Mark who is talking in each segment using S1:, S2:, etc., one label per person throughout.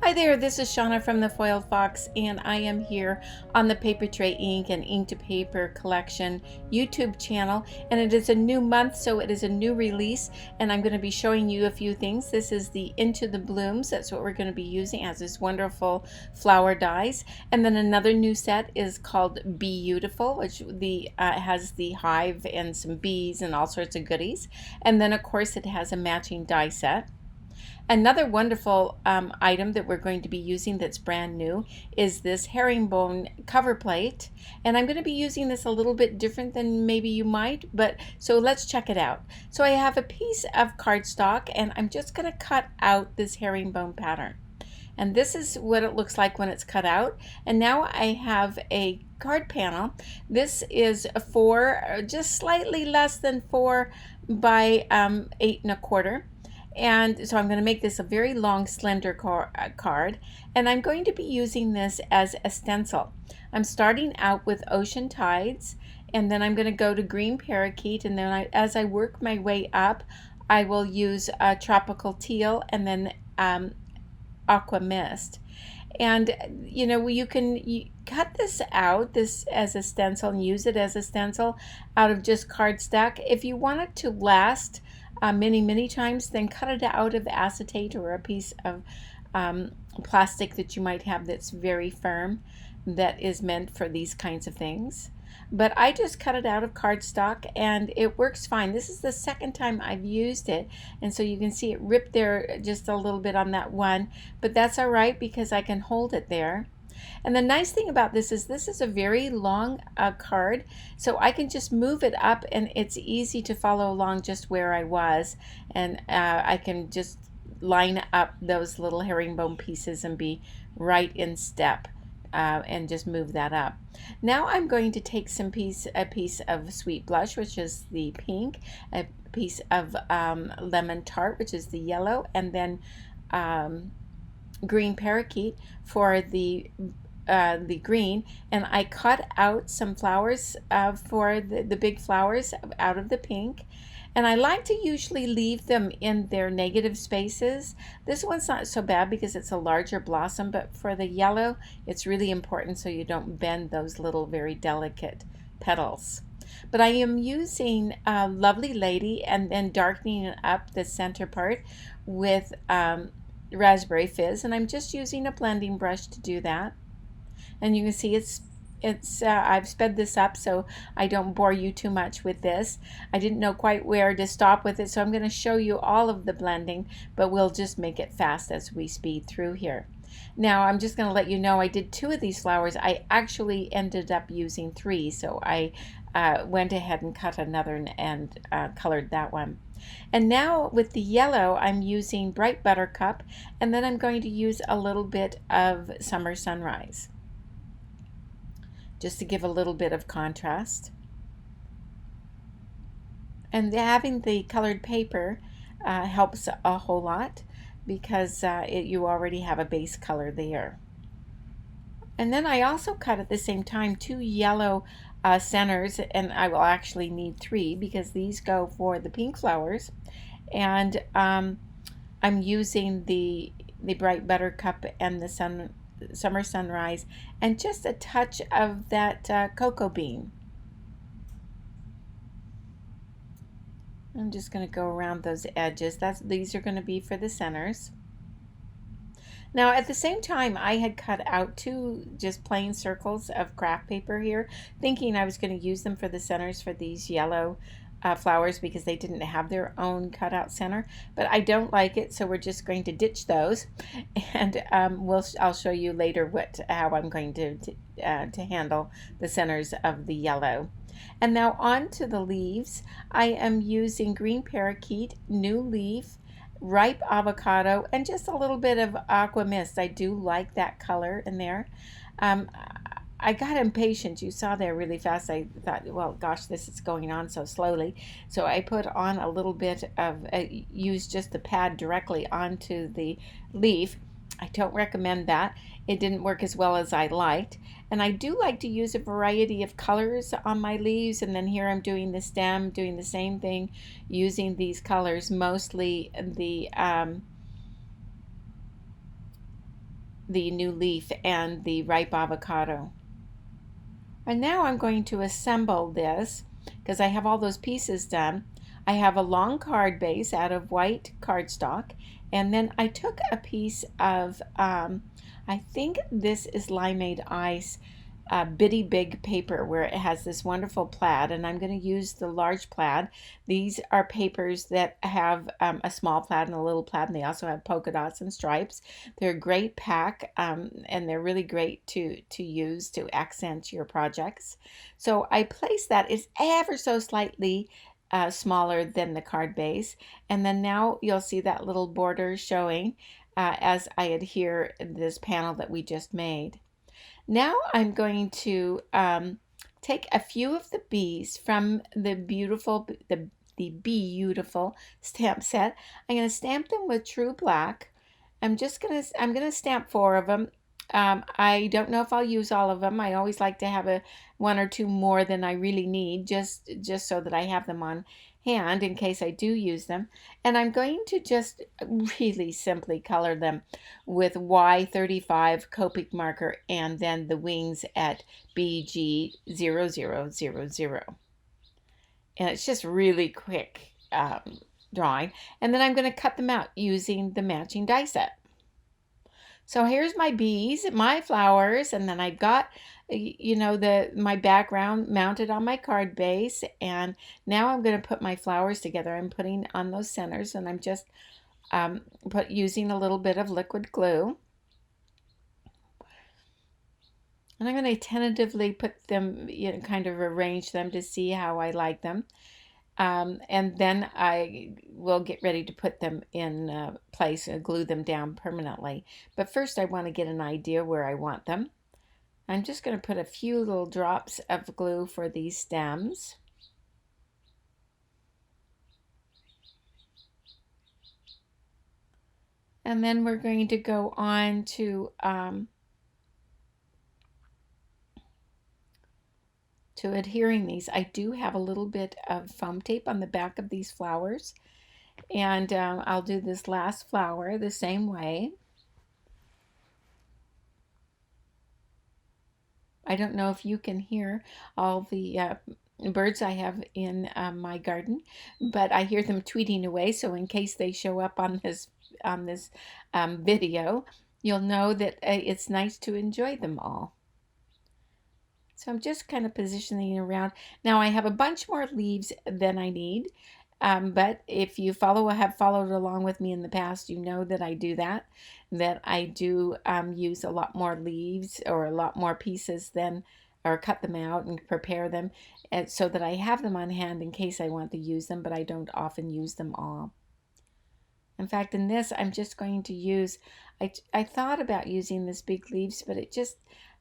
S1: Hi there, this is Shauna from the Foiled Fox, and I am here on the Paper Tray Ink and Ink to Paper Collection YouTube channel. And it is a new month, so it is a new release, and I'm going to be showing you a few things. This is the Into the Blooms. That's what we're going to be using as this wonderful flower dies. And then another new set is called Beautiful, which has the hive and some bees and all sorts of goodies. And then, of course, it has a matching die set. Another wonderful item that we're going to be using that's brand new is this herringbone cover plate, and I'm going to be using this a little bit different than maybe you might, but so let's check it out. So I have a piece of cardstock, and I'm just going to cut out this herringbone pattern. And this is what it looks like when it's cut out. And now I have a card panel. This is just slightly less than 4 by 8 1/4. And so I'm going to make this a very long, slender card, and I'm going to be using this as a stencil. I'm starting out with Ocean Tides, and then I'm going to go to Green Parakeet, and then as I work my way up, I will use Tropical Teal, and then Aqua Mist. And you can cut this out as a stencil and use it as a stencil out of just cardstock. If you want it to last many times, then cut it out of acetate or a piece of plastic that you might have that's very firm, that is meant for these kinds of things. But I just cut it out of cardstock, and it works fine. This is the second time I've used it, and so you can see it ripped there just a little bit on that one, but that's all right because I can hold it there. And the nice thing about this is a very long card, so I can just move it up, and it's easy to follow along just where I was, and I can just line up those little herringbone pieces and be right in step. And just move that up. Now I'm going to take a piece of Sweet Blush, which is the pink, a piece of Lemon Tart, which is the yellow, and then Green Parakeet for the green, and I cut out some flowers for the big flowers out of the pink. And I like to usually leave them in their negative spaces. This one's not so bad because it's a larger blossom, but for the yellow, it's really important so you don't bend those little very delicate petals. But I am using Lovely Lady and then darkening up the center part with Raspberry Fizz, and I'm just using a blending brush to do that. And you can see I've sped this up so I don't bore you too much with this. I didn't know quite where to stop with it, so I'm going to show you all of the blending, but we'll just make it fast as we speed through here. Now I'm just going to let you know I did 2 of these flowers. I actually ended up using 3, so I went ahead and cut another and colored that one. And now with the yellow, I'm using Bright Buttercup, and then I'm going to use a little bit of Summer Sunrise, just to give a little bit of contrast. And having the colored paper helps a whole lot because you already have a base color there. And then I also cut at the same time 2 yellow centers, and I will actually need 3 because these go for the pink flowers. And I'm using the Bright Buttercup and the Summer Sunrise, and just a touch of that cocoa bean. I'm just going to go around those edges. These are going to be for the centers. Now at the same time, I had cut out 2 just plain circles of craft paper here, thinking I was going to use them for the centers for these yellow flowers because they didn't have their own cutout center, but I don't like it, so we're just going to ditch those, and I'll show you later how I'm going to handle the centers of the yellow. And now on to the leaves. I am using Green Parakeet, New Leaf, Ripe Avocado, and just a little bit of Aqua Mist. I do like that color in there. I got impatient. You saw there really fast. I thought, well, gosh, this is going on so slowly. So I put on a little bit of, used just the pad directly onto the leaf. I don't recommend that. It didn't work as well as I liked. And I do like to use a variety of colors on my leaves. And then here I'm doing the stem, doing the same thing, using these colors, mostly the the new leaf and the ripe avocado. And now I'm going to assemble this because I have all those pieces done. I have a long card base out of white cardstock, and then I took a piece of, I think this is limeade ice, bitty big paper where it has this wonderful plaid, and I'm going to use the large plaid. These are papers that have a small plaid and a little plaid, and they also have polka dots and stripes. They're a great pack, and they're really great to use to accent your projects. So I place that. It's ever so slightly smaller than the card base, and then now you'll see that little border showing as I adhere this panel that we just made. Now I'm going to take a few of the bees from the beautiful stamp set. I'm going to stamp them with True Black. I'm gonna stamp 4 of them. I don't know if I'll use all of them. I always like to have a 1 or 2 more than I really need, just so that I have them on hand in case I do use them. And I'm going to just really simply color them with Y35 Copic marker and then the wings at BG0000. And it's just really quick drawing. And then I'm going to cut them out using the matching die set. So here's my bees, my flowers, and then I've got, my background mounted on my card base, and now I'm going to put my flowers together. I'm putting on those centers, and I'm just using a little bit of liquid glue. And I'm going to tentatively put them, kind of arrange them to see how I like them. And then I will get ready to put them in place and glue them down permanently. But first I want to get an idea where I want them. I'm just going to put a few little drops of glue for these stems. And then we're going to go on to adhering these. I do have a little bit of foam tape on the back of these flowers, and I'll do this last flower the same way. I don't know if you can hear all the birds I have in my garden, but I hear them tweeting away, so in case they show up on this video, you'll know that it's nice to enjoy them all. So I'm just kind of positioning it around. Now I have a bunch more leaves than I need, but if you have followed along with me in the past, you know that I do that I do use a lot more leaves or a lot more pieces or cut them out and prepare them so that I have them on hand in case I want to use them, but I don't often use them all. In fact, in this, I'm just going to use, I thought about using this big leaves, but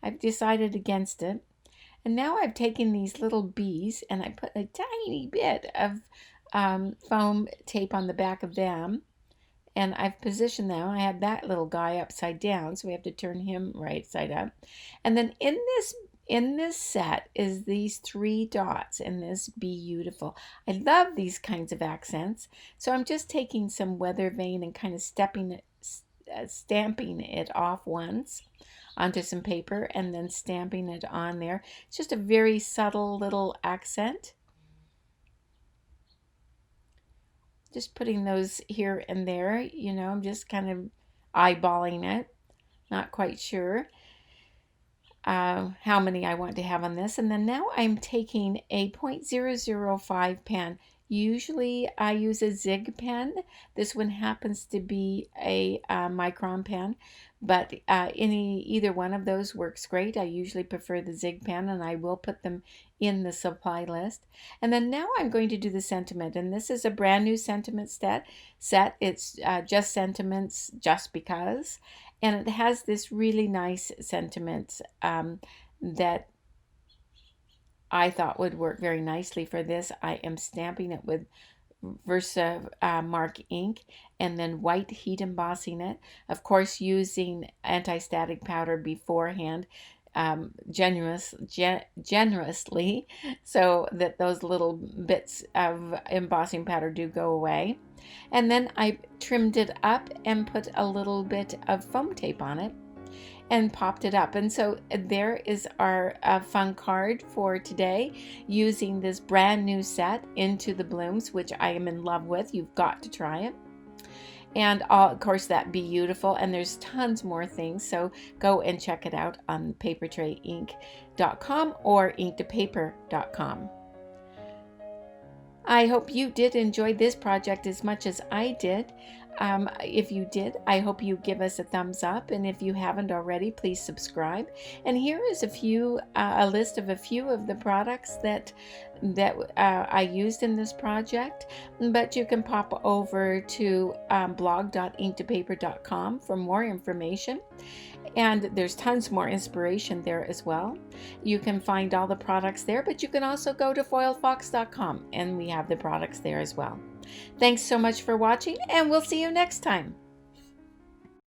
S1: I've decided against it. And now I've taken these little bees and I put a tiny bit of foam tape on the back of them. And I've positioned them. I had that little guy upside down, so we have to turn him right side up. And then in this set is these 3 dots in this beautiful. I love these kinds of accents. So I'm just taking some weather vane and kind of stamping it off once onto some paper and then stamping it on there. It's just a very subtle little accent. Just putting those here and there, I'm just kind of eyeballing it. Not quite sure how many I want to have on this. And then now I'm taking a 0.005 pen. Usually I use a Zig pen. This one happens to be a micron pen, but either one of those works great. I usually prefer the Zig pen, and I will put them in the supply list. And then now I'm going to do the sentiment, and this is a brand new sentiment set. It's just sentiments just because, and it has this really nice sentiment that I thought would work very nicely for this. I am stamping it with Versa Mark ink and then white heat embossing it. Of course, using anti-static powder beforehand generously so that those little bits of embossing powder do go away. And then I trimmed it up and put a little bit of foam tape on it. and popped it up. And so there is our fun card for today, using this brand new set, Into the Blooms, which I am in love with. You've got to try it. And of course, that Beautiful, and there's tons more things, so go and check it out on papertrayink.com or inktopaper.com. I hope you did enjoy this project as much as I did. If you did, I hope you give us a thumbs up, and if you haven't already, please subscribe. And here is a list of a few of the products that I used in this project, but you can pop over to blog.inktopaper.com for more information, and there's tons more inspiration there as well. You can find all the products there, but you can also go to foiledfox.com and we have the products there as well. Thanks so much for watching, and we'll see you next time.